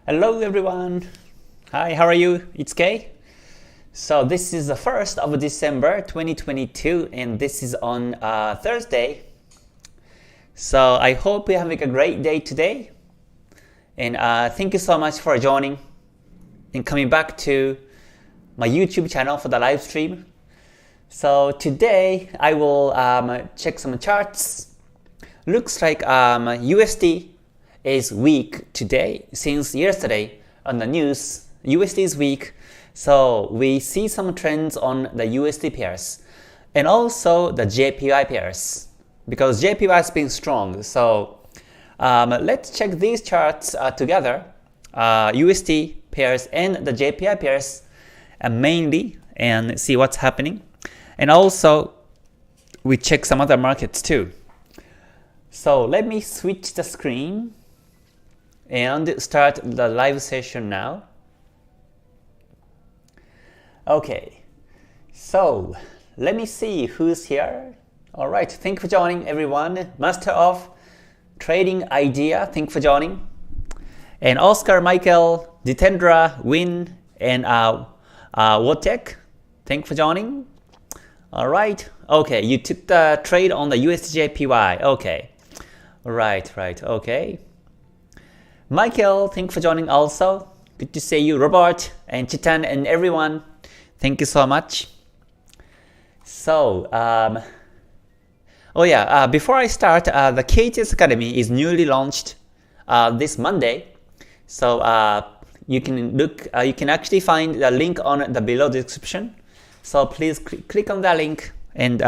Hello everyone. Hi, how are you? It's Kei. So this is the 1st of December 2022 and this is on Thursday. So I hope you're having a great day today. And thank you so much for joining and coming back to my YouTube channel for the live stream. So today I will check some charts. Looks like USD is weak today. Since yesterday on the news, USD is weak. So we see some trends on the USD pairs and also the JPY pairs because JPY has been strong. So let's check these charts together, USD pairs and the JPY pairs mainly, and see what's happening. And also we check some other markets too. So let me switch the screen and start the live session now. Okay, so let me see who's here. All right, thank you for joining everyone. Master of Trading Idea, thank you for joining. And Oscar, Michael, Ditendra, Win, and Wotek, thank you for joining. All right, okay, you took the trade on the USD JPY. Okay, right, okay. Michael, thank you for joining also. Good to see you, Robert and Chitan and everyone. Thank you so much. So, before I start, the KTS Academy is newly launched this Monday. So you can look, you can actually find the link on the below description. So please click on that link and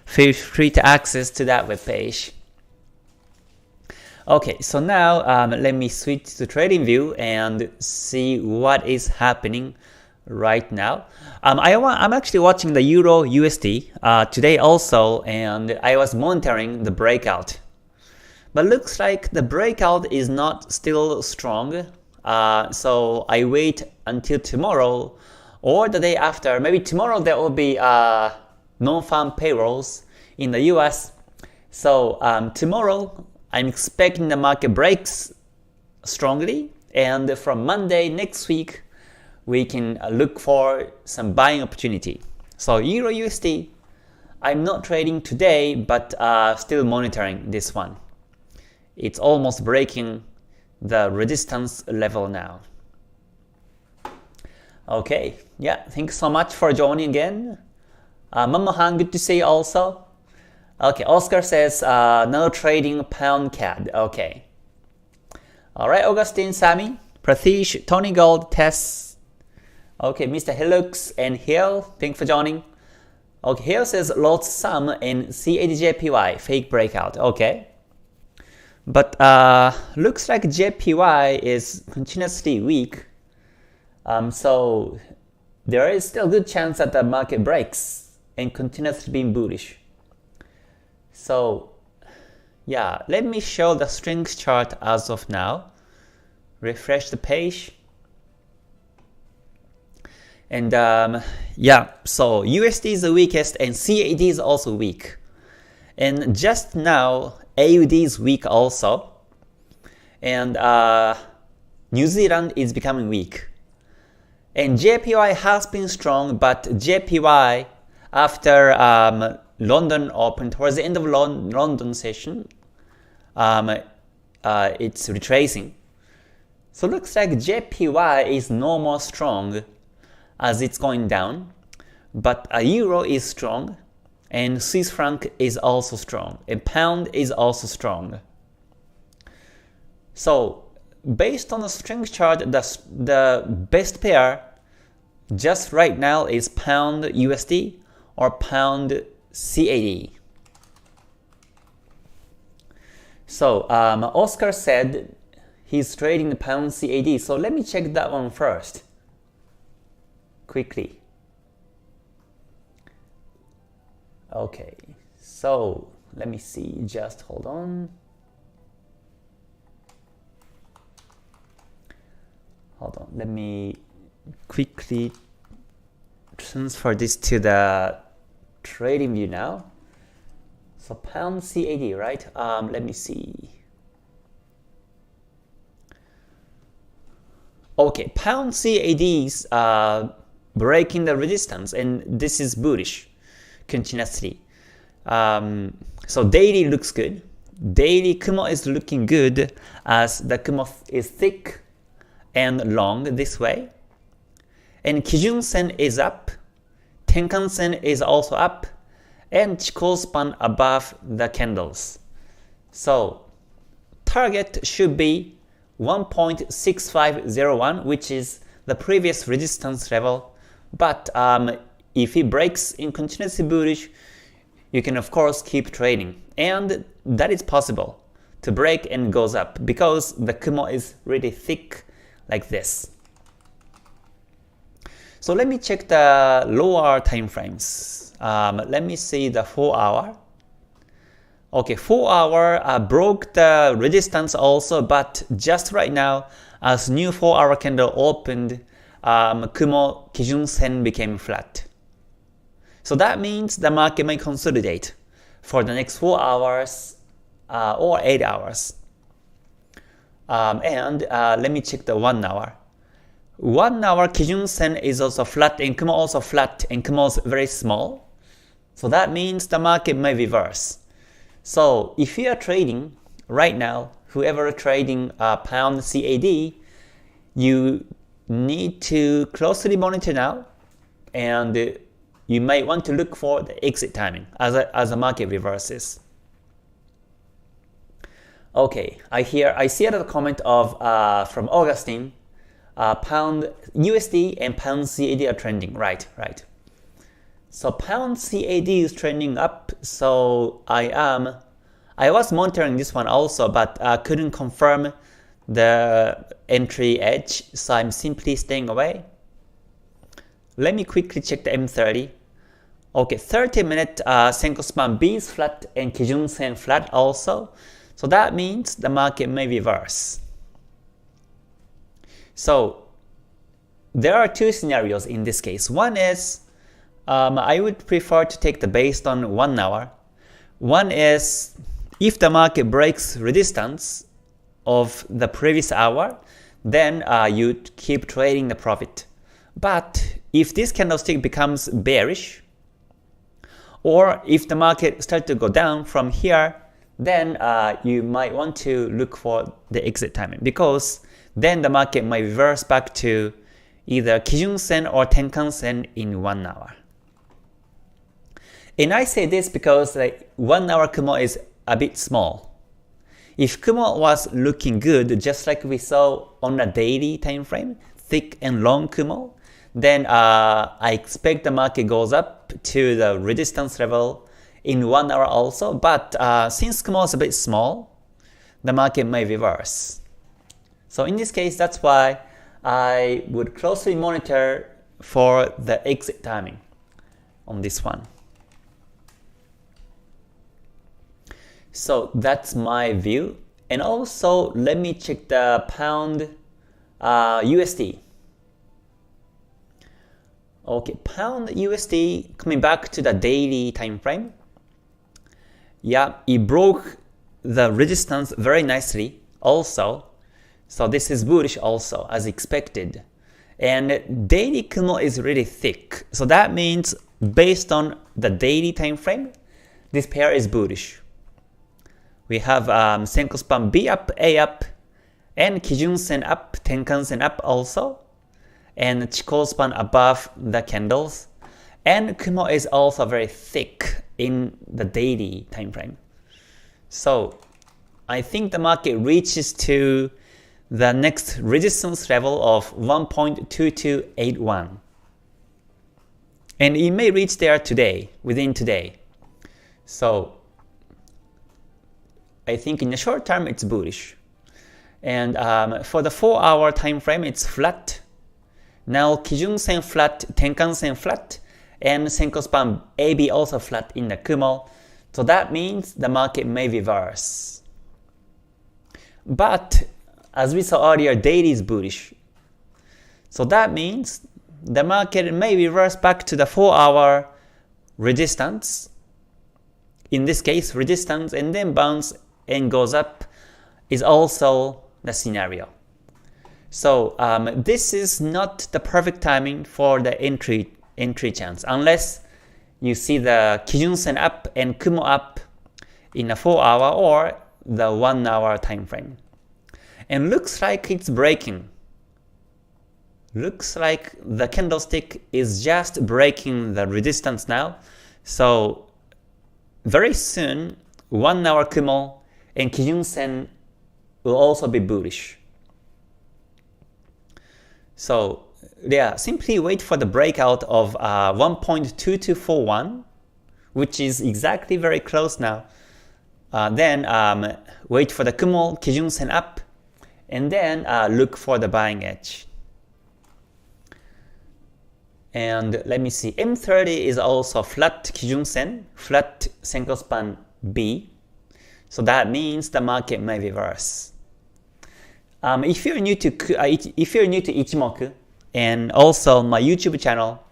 feel free to access to that web page. Okay, so now let me switch to trading view and see what is happening right now. I'm actually watching the Euro USD today also, and I was monitoring the breakout. But looks like the breakout is not still strong, so I wait until tomorrow or the day after. Maybe tomorrow there will be non-farm payrolls in the US. So tomorrow I'm expecting the market breaks strongly, and from Monday next week we can look for some buying opportunity. So Euro USD, I'm not trading today, but still monitoring this one. It's almost breaking the resistance level now. Okay, yeah, thanks so much for joining again. Mamahan, good to see you also. Okay, Oscar says no trading pound CAD. Okay. Alright, Augustine, Sammy, Pratish, Tony Gold, Tess. Okay, Mr. Hilux and Hill, thanks for joining. Okay, Hill says lost some in CAD-JPY, fake breakout. Okay. But looks like JPY is continuously weak. So there is still a good chance that the market breaks and continues being bullish. So yeah, let me show the strength chart as of now. Refresh the page. And yeah, so USD is the weakest and CAD is also weak. And just now, AUD is weak also. And New Zealand is becoming weak. And JPY has been strong, but JPY after London open, towards the end of London session, it's retracing. So looks like JPY is no more strong as it's going down, but a Euro is strong, and Swiss franc is also strong, and Pound is also strong. So based on the strength chart, the best pair just right now is Pound USD or Pound CAD. So Oscar said he's trading the Pound CAD. So let me check that one first, quickly. Okay, so let me see. Just hold on. Hold on. Let me quickly transfer this to the trading view now. So Pound CAD, right? Let me see. Okay, pound CADs are breaking the resistance, and this is bullish continuously. So daily looks good. Daily Kumo is looking good as the Kumo is thick and long this way. And Kijun Sen is up, Tenkan Sen is also up, and Chikou span above the candles. So target should be 1.6501, which is the previous resistance level. But if it breaks in continuously bullish, you can of course keep trading. And that is possible to break and goes up because the Kumo is really thick like this. So let me check the lower time frames. Let me see the 4 hour. Okay, 4 hour broke the resistance also, but just right now, as new 4 hour candle opened, Kumo Kijun Sen became flat. So that means the market may consolidate for the next 4 hours or 8 hours. Let me check the 1 hour. 1 hour Kijun Sen is also flat and Kumo also flat, and Kumo is very small. So that means the market may reverse. So if you are trading right now, whoever trading pound CAD, you need to closely monitor now, and you might want to look for the exit timing as the market reverses. Okay, I see another comment of from Augustine. Pound USD and pound CAD are trending. Right. So pound CAD is trending up. So I was monitoring this one also, but couldn't confirm the entry edge. So I'm simply staying away. Let me quickly check the M30. Okay, 30-minute Senko span B is flat and Kijun Sen flat also. So that means the market may reverse. So there are two scenarios in this case. One is I would prefer to take the based on 1 hour. One is if the market breaks resistance of the previous hour, then you keep trading the profit. But if this candlestick becomes bearish, or if the market starts to go down from here, then you might want to look for the exit timing, because then the market might reverse back to either Kijun Sen or Tenkan Sen in 1 hour. And I say this because 1 hour Kumo is a bit small. If Kumo was looking good, just like we saw on a daily time frame, thick and long Kumo, then I expect the market goes up to the resistance level in 1 hour also. But since Kumo is a bit small, the market may reverse. So in this case, that's why I would closely monitor for the exit timing on this one. So that's my view. And also, let me check the pound USD. Okay, pound USD, coming back to the daily time frame. Yeah, it broke the resistance very nicely also. So this is bullish also, as expected. And daily Kumo is really thick. So that means based on the daily time frame, this pair is bullish. We have Senko span B up, A up, and Kijun Sen up, Tenkan Sen up also. And Chikou span above the candles. And Kumo is also very thick in the daily time frame. So I think the market reaches to the next resistance level of 1.2281. And it may reach there today, within today. So I think in the short term it's bullish. And for the 4 hour time frame it's flat. Now Kijun Sen flat, Tenkan Sen flat, and Senko span AB also flat in the Kumo. So that means the market may reverse. But as we saw earlier, daily is bullish. So that means the market may reverse back to the 4 hour resistance. In this case, resistance and then bounce and goes up is also the scenario. So this is not the perfect timing for the entry chance unless you see the Kijun Sen up and Kumo up in a 4-hour or the 1-hour time frame. And looks like it's breaking. Looks like the candlestick is just breaking the resistance now. So very soon 1-hour Kumo and Kijun Sen will also be bullish. So yeah, simply wait for the breakout of 1.2241, which is exactly very close now. Then wait for the Kumo, Kijun Sen up, and then look for the buying edge. And let me see, M30 is also flat Kijun Sen, flat Senko Span B. So that means the market may reverse. If you're new to Ichimoku and also my YouTube channel,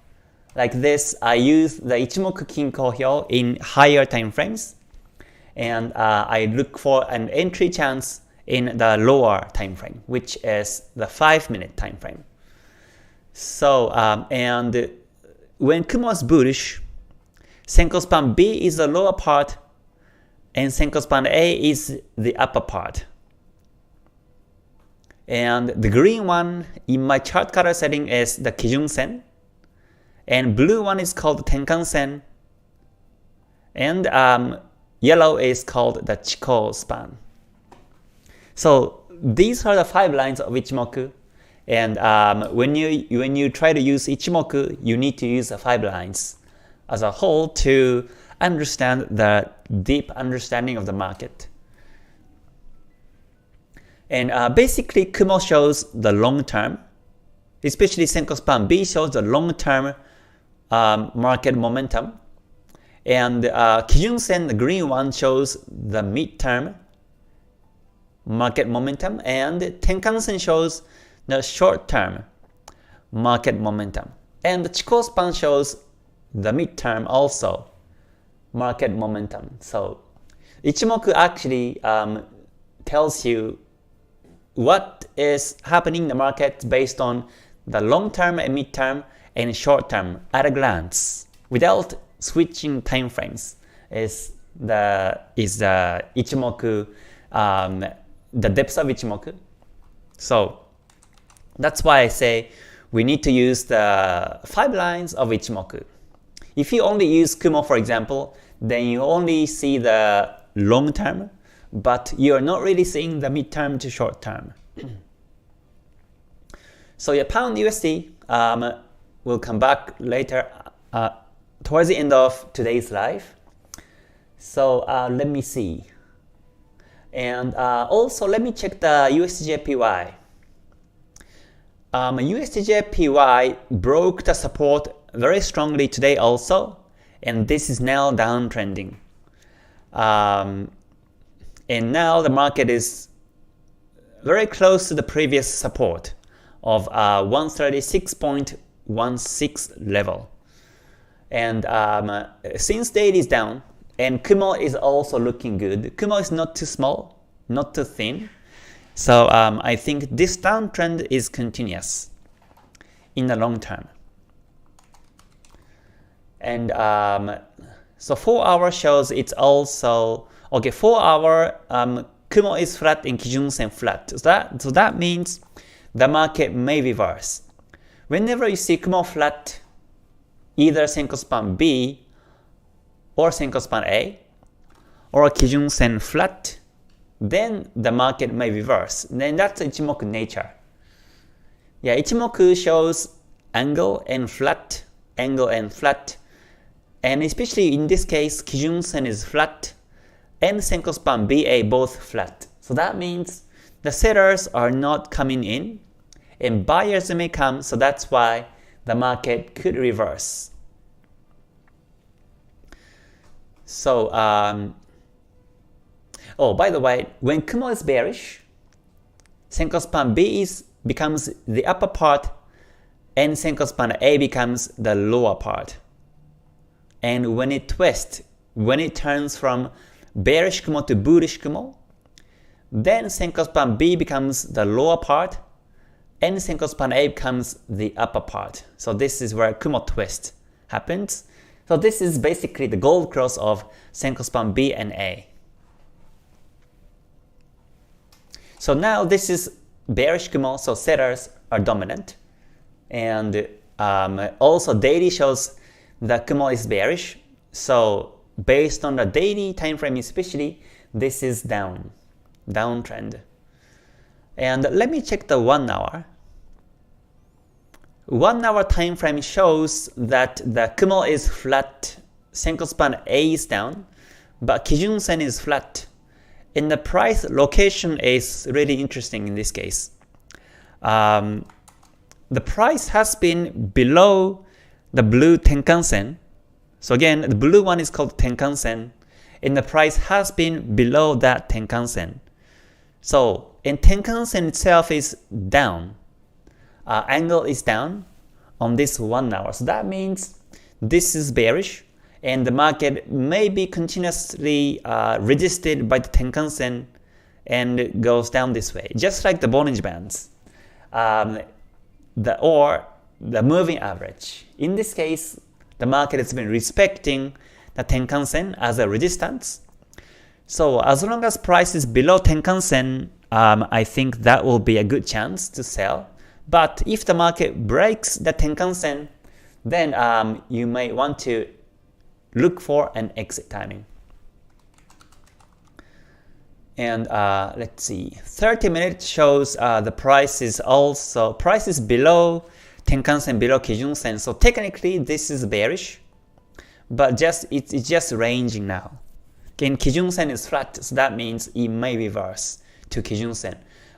like this, I use the Ichimoku Kinko Hyo in higher time frames, and I look for an entry chance in the lower time frame, which is the 5-minute time frame. So and when Kumo is bullish, Senko Span B is the lower part, and Senko Span A is the upper part. And the green one in my chart color setting is the Kijun Sen, and blue one is called Tenkan Sen, and yellow is called the Chikou Span. So these are the 5 lines of Ichimoku, and when you try to use Ichimoku, you need to use the 5 lines as a whole to understand the deep understanding of the market. And basically, Kumo shows the long term, especially Senko Span B shows the long term market momentum, and Kijun Sen, the green one, shows the mid-term market momentum, and Tenkan Sen shows the short-term market momentum, and the Chikou Span shows the mid-term also market momentum. So Ichimoku actually tells you what is happening in the market based on the long-term and mid-term and short-term at a glance, without switching time frames. Is the Ichimoku, the depth of Ichimoku. So that's why I say we need to use the 5 lines of Ichimoku. If you only use Kumo, for example, then you only see the long term, but you're not really seeing the mid-term to short-term. So yeah, Pound USD will come back later towards the end of today's live. So let me see. And also let me check the USD JPY. USD JPY broke the support very strongly today also, and this is now downtrending. And now the market is very close to the previous support of 136.16 level. And since daily is down, and Kumo is also looking good. Kumo is not too small, not too thin. So I think this downtrend is continuous in the long term. And so 4-hour shows it's also okay. 4-hour Kumo is flat and Kijun Sen flat. So that means the market may reverse. Whenever you see Kumo flat, either Senko Span B or Senko Span A, or Kijun Sen flat, then the market may reverse. Then that's Ichimoku nature. Yeah, Ichimoku shows angle and flat, angle and flat. And especially in this case, Kijun Sen is flat and Senko Span BA both flat. So that means the sellers are not coming in and buyers may come, so that's why the market could reverse. So, oh, by the way, when Kumo is bearish, Senko Span B becomes the upper part and Senko Span A becomes the lower part. And when it twists, when it turns from bearish Kumo to bullish Kumo, then Senko Span B becomes the lower part and Senko span A becomes the upper part. So this is where Kumo twist happens. So this is basically the gold cross of Senko span B and A. So now this is bearish Kumo, so sellers are dominant. And also daily shows that Kumo is bearish. So based on the daily time frame especially, this is downtrend. And let me check the 1 hour. 1 hour time frame shows that the Kumo is flat, Senko span A is down, but Kijun Sen is flat. And the price location is really interesting in this case. The price has been below the blue Tenkan Sen. So again, the blue one is called Tenkan Sen, and the price has been below that Tenkan Sen. So, and Tenkan Sen itself is down. Angle is down on this 1 hour. So that means this is bearish, and the market may be continuously resisted by the Tenkan Sen and goes down this way, just like the Bollinger Bands, or the moving average. In this case, the market has been respecting the Tenkan Sen as a resistance. So as long as price is below Tenkan Sen, I think that will be a good chance to sell. But if the market breaks the Tenkan Sen, then you may want to look for an exit timing. And let's see, 30 minutes shows the price is below Tenkan Sen, below Kijun Sen. So technically this is bearish, but it's just ranging now. Again, Kijun Sen is flat, so that means it may reverse to Kijun Sen.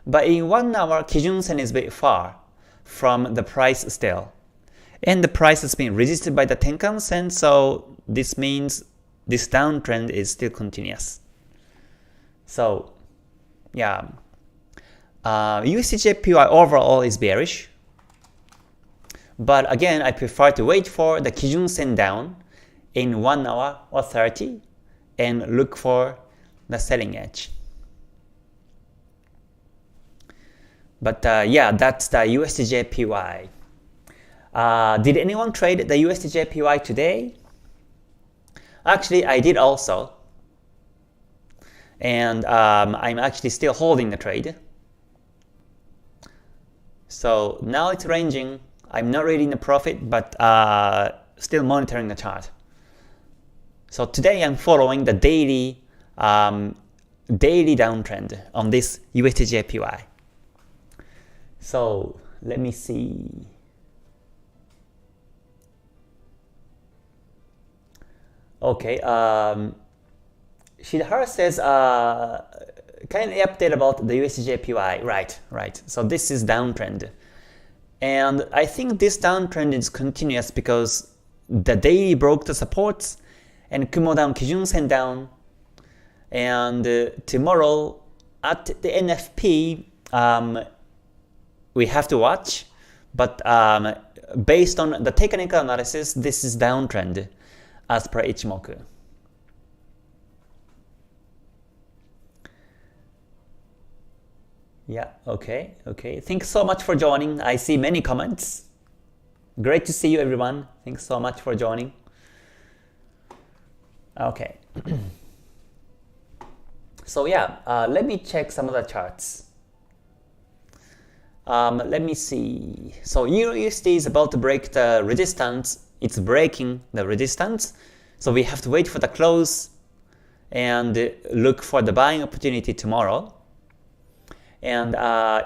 But in 1 hour, Kijun Sen is a bit far from the price still. And the price has been resisted by the Tenkan Sen, so this means this downtrend is still continuous. So, yeah. USD JPY overall is bearish. But again, I prefer to wait for the Kijun Sen down in 1 hour or 30 and look for the selling edge. But yeah, that's the USD JPY. Did anyone trade the USD JPY today? Actually, I did also. And I'm actually still holding the trade. So now it's ranging. I'm not reading the profit, but still monitoring the chart. So today I'm following the daily downtrend on this USD JPY. So let me see. Okay, Shidhara says, kindly update about the USD JPY. Right. So this is downtrend. And I think this downtrend is continuous because the daily broke the supports and Kumo down, Kijun Sen down. And tomorrow at the NFP, we have to watch. But based on the technical analysis, this is downtrend as per Ichimoku. Yeah, okay. Thanks so much for joining. I see many comments. Great to see you, everyone. Thanks so much for joining. Okay. So yeah, let me check some of the charts. Let me see. So Euro USD is about to break the resistance. It's breaking the resistance. So we have to wait for the close and look for the buying opportunity tomorrow. And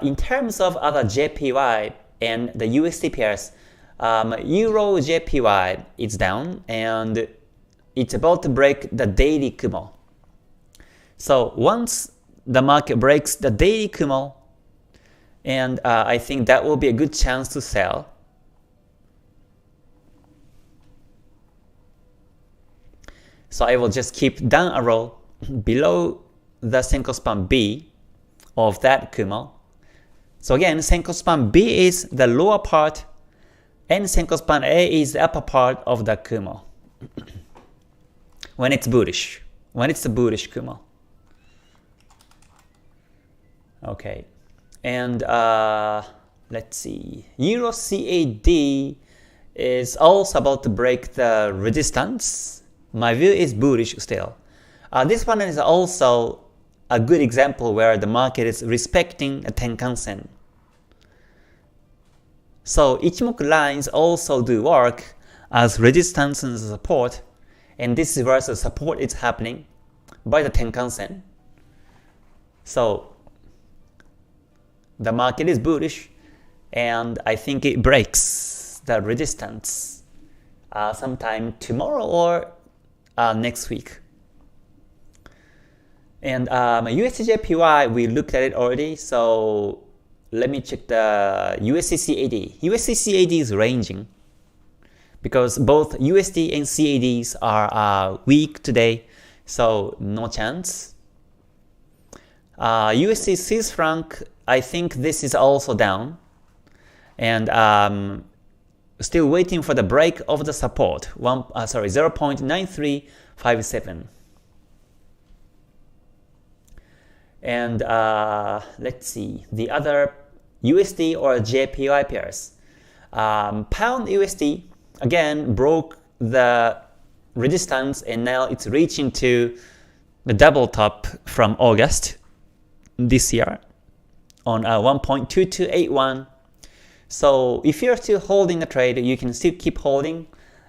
in terms of other JPY and the USD pairs, Euro JPY is down and it's about to break the daily Kumo. So once the market breaks the daily Kumo, and I think that will be a good chance to sell. So I will just keep down arrow below the Senko span B of that Kumo. So again, Senko span B is the lower part and Senko span A is the upper part of the Kumo. When it's bullish, when it's a bullish Kumo. Okay, and let's see. Euro CAD is also about to break the resistance. My view is bullish still. This one is also a good example where the market is respecting a Tenkan-sen. So Ichimoku lines also do work as resistance and support, and this is where the support is happening by the Tenkan-sen. So the market is bullish, and I think it breaks the resistance sometime tomorrow or next week. And USD JPY, we looked at it already, so let me check the USD CAD. USD CAD is ranging because both USD and CADs are weak today, so no chance. USD Swiss franc, I think this is also down, and still waiting for the break of the support 0.9357. And let's see the other USD or JPY pairs. Pound USD again broke the resistance, and now it's reaching to the double top from August this year on 1.2281. So if you're still holding the trade, you can still keep holding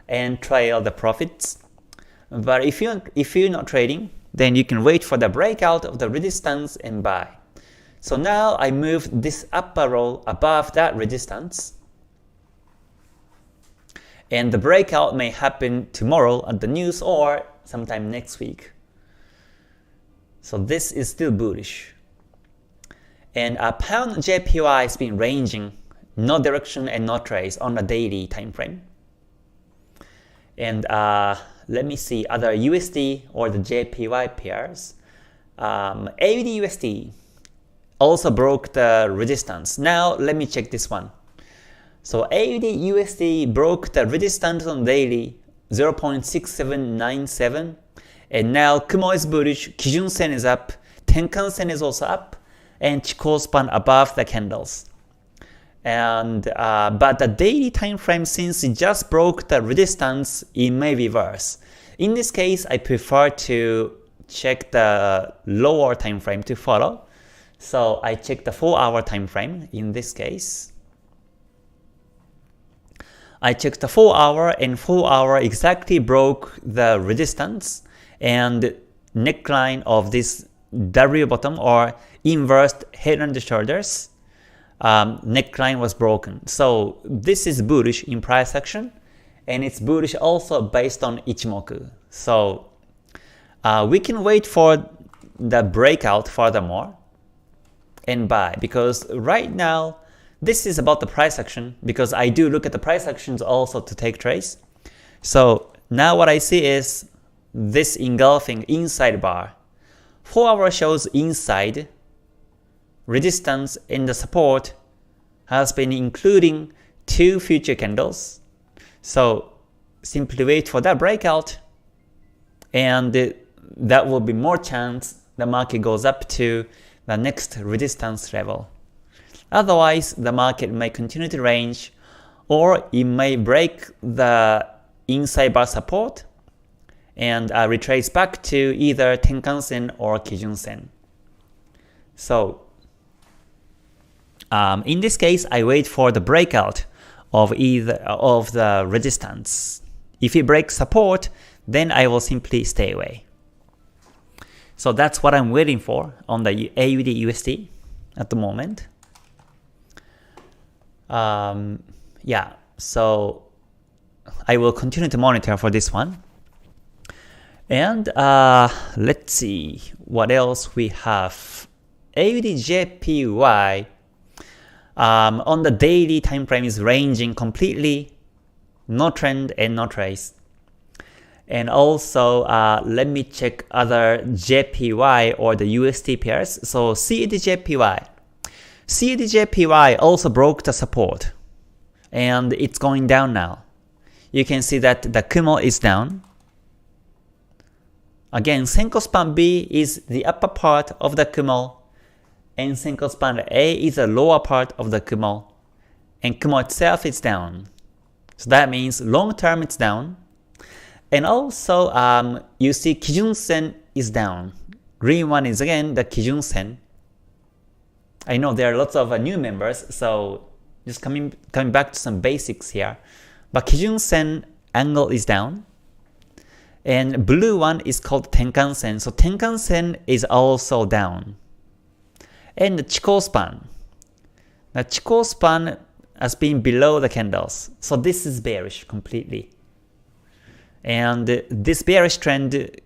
and trail the profits. But if you're not trading, then you can wait for the breakout of the resistance and buy. So now I moved this upper row above that resistance, and the breakout may happen tomorrow at the news or sometime next week. So this is still bullish. And pound JPY has been ranging, no direction and no trace on the daily time frame. And let me see other USD or the JPY pairs. AUD USD also broke the resistance. Now let me check this one. So AUD USD broke the resistance on daily 0.6797, and now Kumo is bullish, Kijun Sen is up, Tenkan Sen is also up, and Chikou span above the candles. And but the daily time frame, since it just broke the resistance, it may reverse. In this case, I prefer to check the lower time frame to follow. So I check the 4-hour time frame in this case. I checked the 4-hour, and 4-hour exactly broke the resistance, and neckline of this W bottom or inverted head and shoulders neckline was broken. So this is bullish in price action, and it's bullish also based on Ichimoku. So we can wait for the breakout furthermore and buy, because right now this is about the price action, because I do look at the price actions also to take trades. So now what I see is this engulfing inside bar. 4-hour shows inside resistance, and the support has been including 2 future candles. So simply wait for that breakout, and that will be more chance the market goes up to the next resistance level. Otherwise, the market may continue to range, or it may break the inside bar support and retrace back to either Tenkan Sen or Kijun Sen. So in this case, I wait for the breakout of either of the resistance. If it breaks support, then I will simply stay away. So that's what I'm waiting for on the AUD USD at the moment. Yeah, so I will continue to monitor for this one. And let's see what else we have. AUD JPY on the daily time frame is ranging completely, no trend and no trace. And also let me check other JPY or the USD pairs. So CAD JPY. CAD JPY also broke the support, and it's going down now. You can see that the Kumo is down. Again, Senko span B is the upper part of the Kumo, and Senko span A is the lower part of the Kumo. and Kumo itself is down. So that means long term it's down. And also you see Kijun Sen is down. Green one is again the Kijun Sen. I know there are lots of new members, so just coming back to some basics here. But Kijun Sen angle is down. And blue one is called Tenkan Sen. So Tenkan Sen is also down. And the Chikou span. The Chikou span has been below the candles. So this is bearish completely. And this bearish trend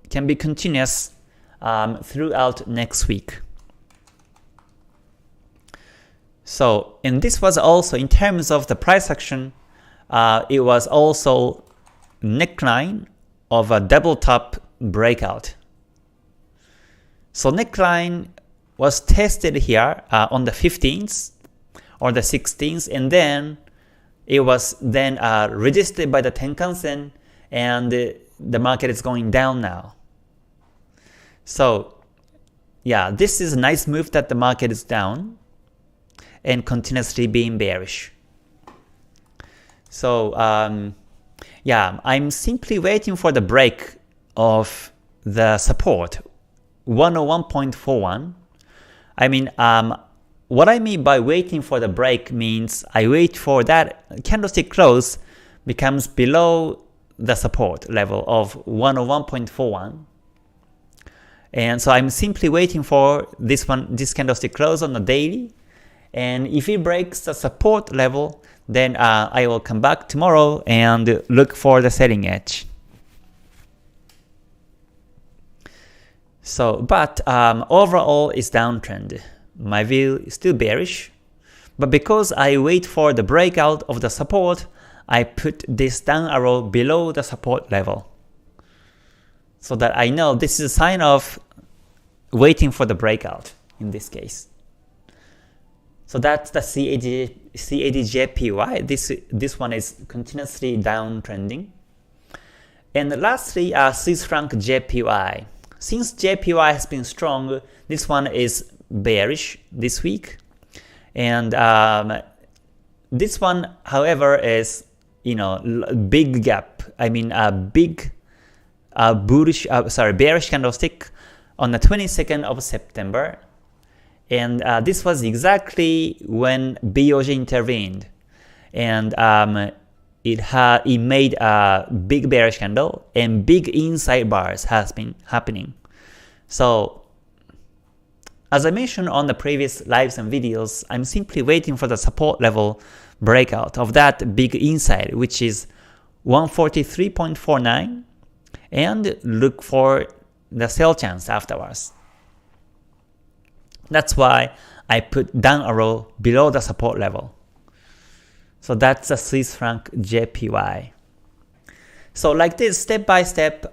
can be continuous throughout next week. So, and this was also in terms of the price action, it was also neckline of a double top breakout. So neckline was tested here on the 15th or the 16th, and then it was then resisted by the Tenkan Sen, and the market is going down now. So yeah, this is a nice move that the market is down and continuously being bearish. So yeah, I'm simply waiting for the break of the support 101.41. I mean, what I mean by waiting for the break means I wait for that candlestick close becomes below the support level of 101.41. And so I'm simply waiting for this candlestick close on the daily. And if it breaks the support level, then I will come back tomorrow and look for the selling edge. So, but overall it's downtrend. My view is still bearish, but because I wait for the breakout of the support, I put this down arrow below the support level, so that I know this is a sign of waiting for the breakout in this case. So that's the CAD JPY. This one is continuously downtrending. And lastly, Swiss franc JPY. Since JPY has been strong, this one is bearish this week. And this one, however, is big gap. I mean a big bearish candlestick on the 22nd of September. And this was exactly when BOJ intervened, and it made a big bearish candle, and big inside bars has been happening. So as I mentioned on the previous lives and videos, I'm simply waiting for the support level breakout of that big inside, which is 143.49, and look for the sell chance afterwards. That's why I put down arrow below the support level. So that's the Swiss franc JPY. So like this, step by step,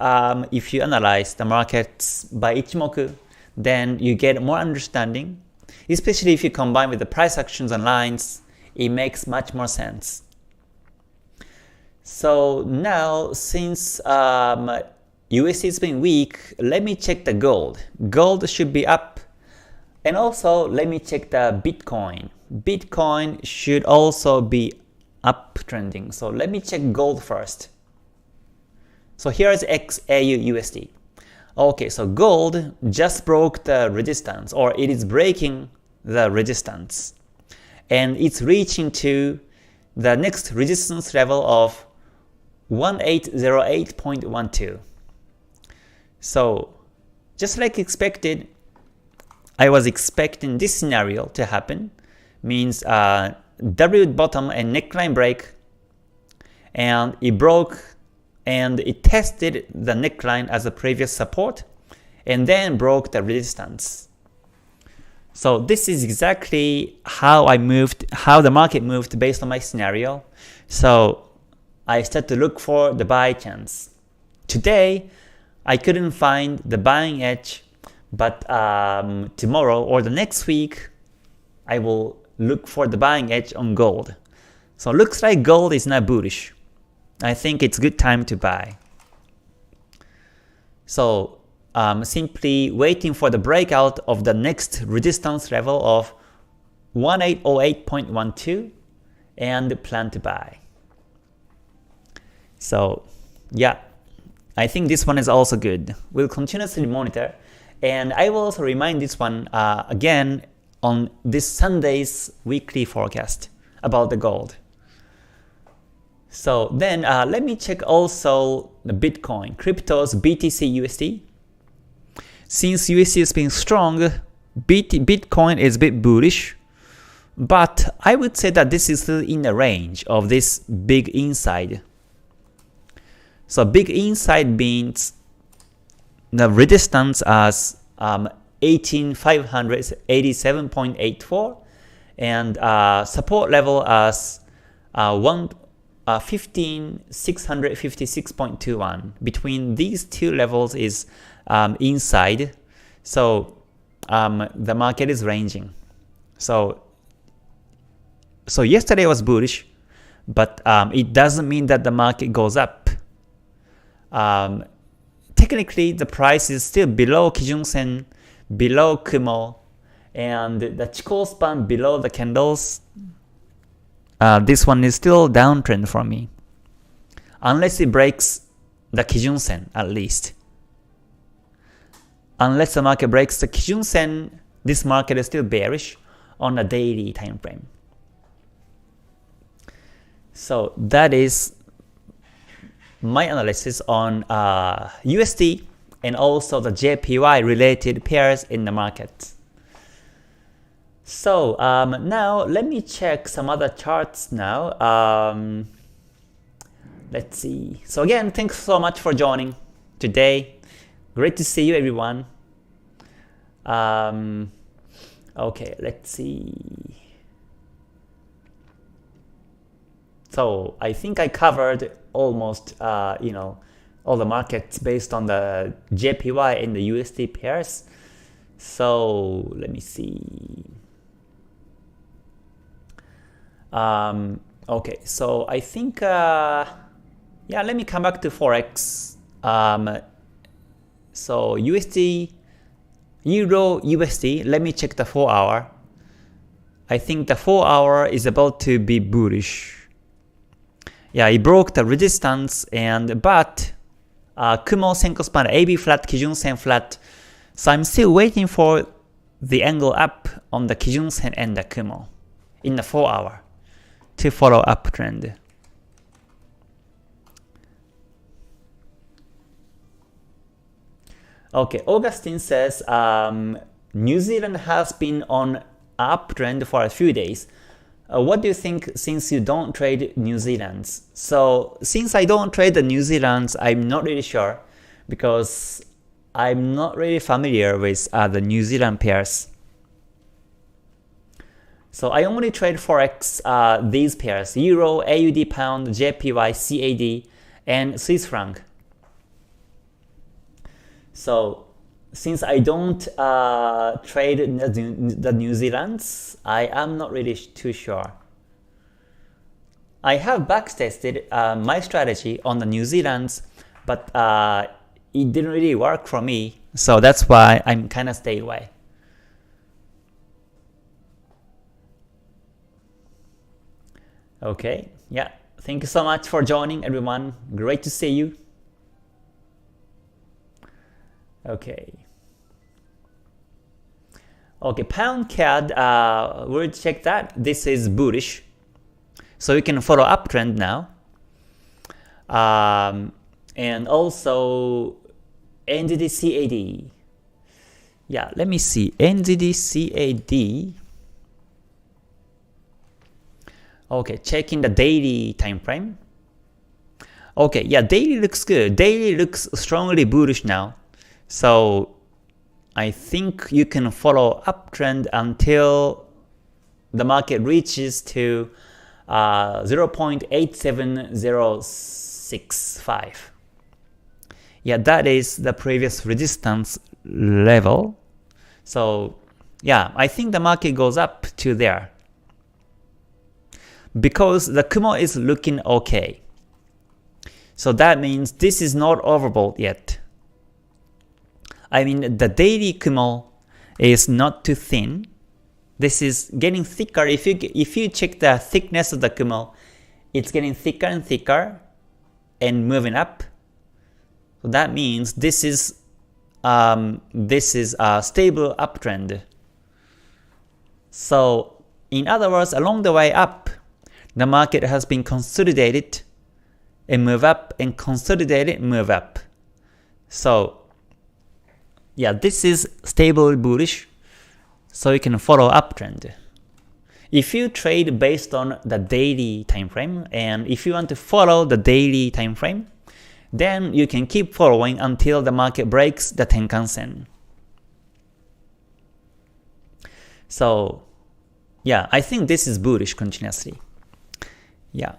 if you analyze the markets by Ichimoku, then you get more understanding. Especially if you combine with the price actions and lines, it makes much more sense. So now, since USD has been weak, let me check the gold. Gold should be up. And also, let me check the Bitcoin. Bitcoin should also be uptrending. So let me check gold first. So here is XAU USD. Okay, so gold just broke the resistance, or it is breaking the resistance. And it's reaching to the next resistance level of 1808.12. So just like expected, I was expecting this scenario to happen, means W bottom and neckline break, and it broke and it tested the neckline as a previous support and then broke the resistance. So this is exactly how the market moved based on my scenario. So I started to look for the buy chance. Today I couldn't find the buying edge, but tomorrow or the next week I will look for the buying edge on gold. So looks like gold is now bullish. I think it's good time to buy. So simply waiting for the breakout of the next resistance level of 1808.12, and plan to buy. So yeah, I think this one is also good. We'll continuously monitor, and I will also remind this one again on this Sunday's weekly forecast about the gold. So then let me check also the Bitcoin, cryptos, BTCUSD. Since USD has been strong, Bitcoin is a bit bullish, but I would say that this is still in the range of this big inside. So big inside means the resistance as 18,587.84 and support level as 15,656.21. Between these two levels is inside, so the market is ranging. So yesterday was bullish, but it doesn't mean that the market goes up. Technically, the price is still below Kijun-sen, below Kumo, and the Chikou span below the candles. This one is still downtrend for me, unless it breaks the Kijun-sen at least. Unless the market breaks the Kijun-sen, this market is still bearish on a daily time frame. So that is my analysis on USD and also the JPY related pairs in the market. So now let me check some other charts now. Let's see. So again, thanks so much for joining today. Great to see you, everyone. Okay, let's see. So I think I covered almost all the markets based on the JPY and the USD pairs. So let me see. Okay, so I think yeah, let me come back to Forex. So USD, Euro, USD. Let me check the 4-hour. I think the 4-hour is about to be bullish. Yeah, it broke the resistance, but Kumo Senko span AB flat, Kijun Sen flat. So I'm still waiting for the angle up on the Kijun Sen and the Kumo in the 4-hour to follow uptrend. Okay, Augustine says New Zealand has been on uptrend for a few days. What do you think since you don't trade New Zealand's? So since I don't trade the New Zealand's, I'm not really sure because I'm not really familiar with the New Zealand pairs. So I only trade Forex these pairs: Euro, AUD, Pound, JPY, CAD, and Swiss franc. So since I don't trade the New Zealand's, I am not really too sure. I have backtested my strategy on the New Zealand's, but it didn't really work for me. So that's why I'm kind of stay away. Okay, yeah. Thank you so much for joining, everyone. Great to see you. Okay. Okay, Pound CAD, we'll check that. This is bullish. So you can follow uptrend now. And also NZD CAD. Yeah, let me see. NZD CAD. Okay, checking the daily time frame. Okay, yeah, daily looks good. Daily looks strongly bullish now. So I think you can follow uptrend until the market reaches to 0.87065. Yeah, that is the previous resistance level. So yeah, I think the market goes up to there because the Kumo is looking okay. So that means this is not overbought yet. I mean, the daily Kumo is not too thin. This is getting thicker. If you check the thickness of the Kumo, it's getting thicker and thicker and moving up. So that means this is a stable uptrend. So in other words, along the way up, the market has been consolidated and move up and consolidated, move up. So yeah, this is stable bullish, so you can follow uptrend. If you trade based on the daily time frame, and if you want to follow the daily time frame, then you can keep following until the market breaks the Tenkan Sen. So yeah, I think this is bullish continuously. Yeah.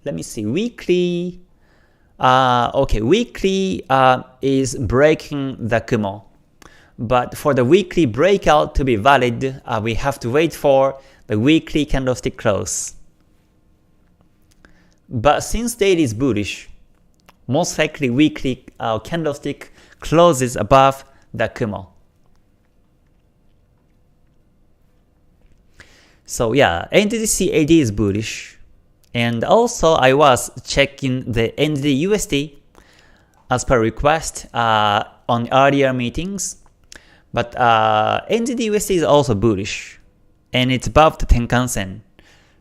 Let me see. Weekly. Okay, weekly is breaking the Kumo. But for the weekly breakout to be valid, we have to wait for the weekly candlestick close. But since daily is bullish, most likely weekly candlestick closes above the Kumo. So yeah, NZD-CAD is bullish. And also I was checking the NZD-USD as per request on earlier meetings. But NZD-USD is also bullish, and it's above the Tenkan Sen.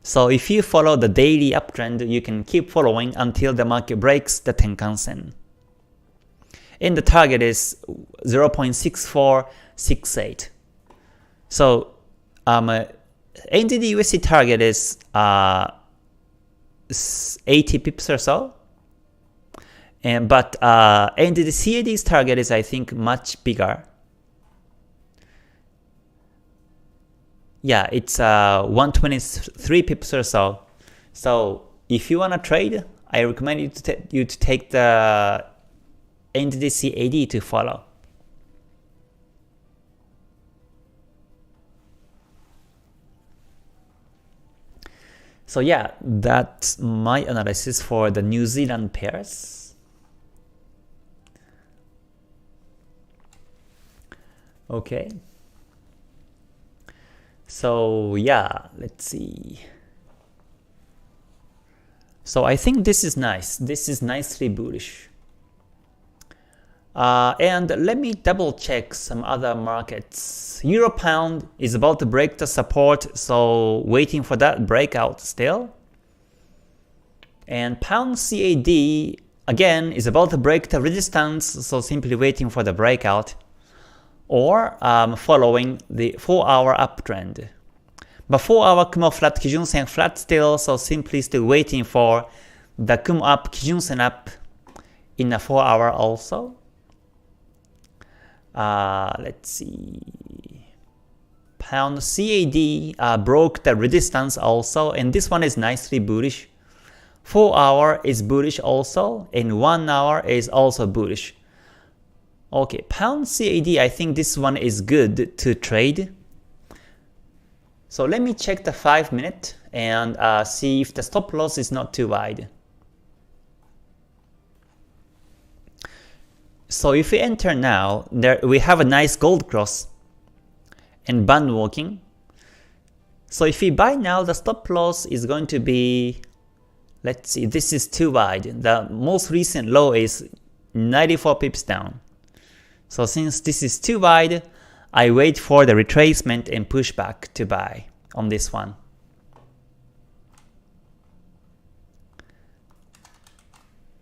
So if you follow the daily uptrend, you can keep following until the market breaks the Tenkan Sen. And the target is 0.6468. So NZD-USD target is 80 pips or so. But NZD-CAD's target is, I think, much bigger. Yeah, it's 123 pips or so. So if you wanna trade, I recommend you to take the NZD-CAD to follow. So yeah, that's my analysis for the New Zealand pairs. Okay. So yeah, let's see. So I think this is nice. This is nicely bullish. And let me double check some other markets. Euro Pound is about to break the support, so waiting for that breakout still. And Pound CAD again is about to break the resistance, so simply waiting for the breakout. Or following the 4-hour uptrend. But 4-hour Kumo flat, Kijun Sen flat still, so simply still waiting for the Kumo up, Kijun Sen up in a 4-hour also. Let's see. Pound CAD broke the resistance also, and this one is nicely bullish. 4-hour is bullish also, and 1 hour is also bullish. Okay, Pound CAD, I think this one is good to trade. So let me check the 5-minute and see if the stop loss is not too wide. So if we enter now, there we have a nice gold cross and band walking. So if we buy now, the stop loss is going to be, let's see, this is too wide. The most recent low is 94 pips down. So since this is too wide, I wait for the retracement and pushback to buy on this one.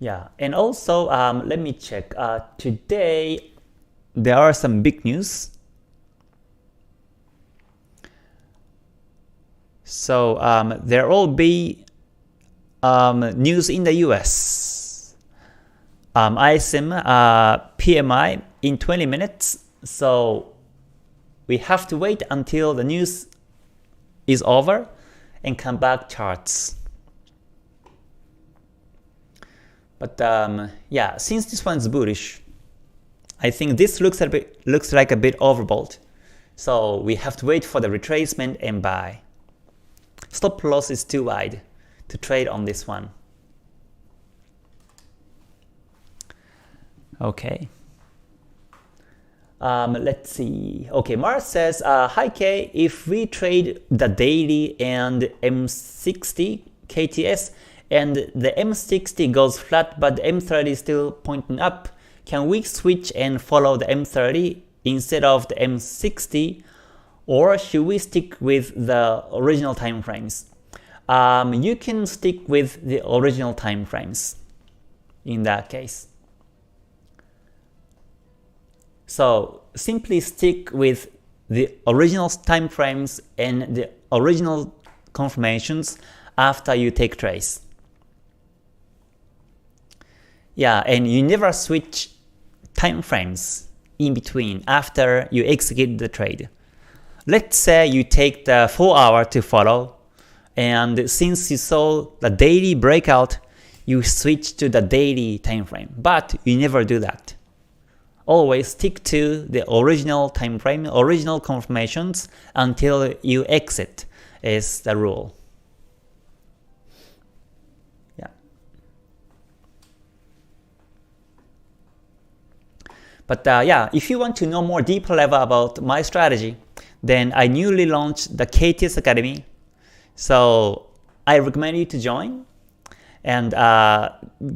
Yeah, and also let me check. Today there are some big news. So there will be news in the US. ISM PMI in 20 minutes. So we have to wait until the news is over and come back charts. But yeah, since this one's bullish, I think this looks like a bit overbought. So we have to wait for the retracement and buy. Stop loss is too wide to trade on this one. Okay. Let's see. Okay, Mars says, hi Kei, if we trade the daily and M60 KTS and the M60 goes flat but the M30 is still pointing up, can we switch and follow the M30 instead of the M60, or should we stick with the original time frames? You can stick with the original time frames in that case. So simply stick with the original time frames and the original confirmations after you take trades. Yeah, and you never switch time frames in between after you execute the trade. Let's say you take the 4 hour to follow, and since you saw the daily breakout, you switch to the daily time frame, but you never do that. Always stick to the original time frame, original confirmations until you exit is the rule. Yeah. But yeah, if you want to know more deeper level about my strategy, then I newly launched the KTS Academy. So I recommend you to join and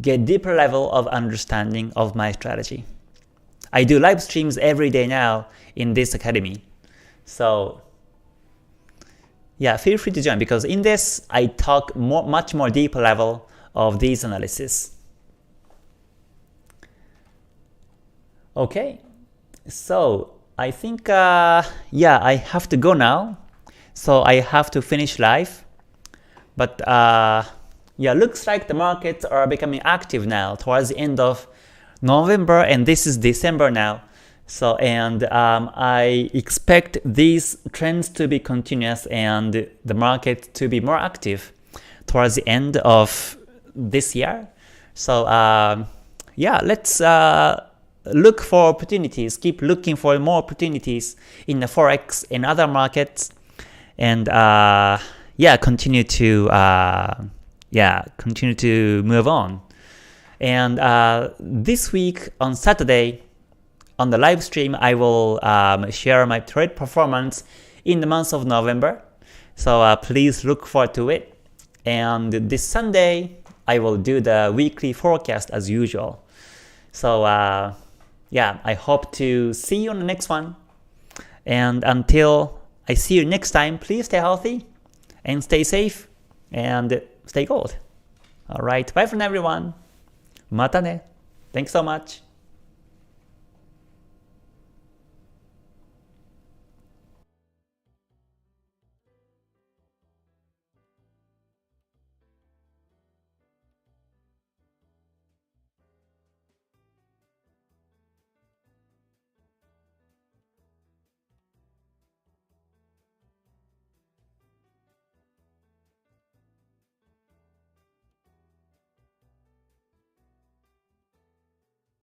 get deeper level of understanding of my strategy. I do live streams every day now in this academy. So yeah, feel free to join because in this I talk much more deeper level of these analysis. Okay, so I think yeah, I have to go now. So I have to finish live. But yeah, looks like the markets are becoming active now towards the end of November, and this is December now. So and I expect these trends to be continuous and the market to be more active towards the end of this year. So yeah, let's look for opportunities, keep looking for more opportunities in the Forex and other markets, and yeah, continue to move on. And this week on Saturday, on the live stream, I will share my trade performance in the month of November. So please look forward to it. And this Sunday, I will do the weekly forecast as usual. So yeah, I hope to see you on the next one. And until I see you next time, please stay healthy and stay safe and stay gold. Alright, bye for now everyone. またね. Thanks so much.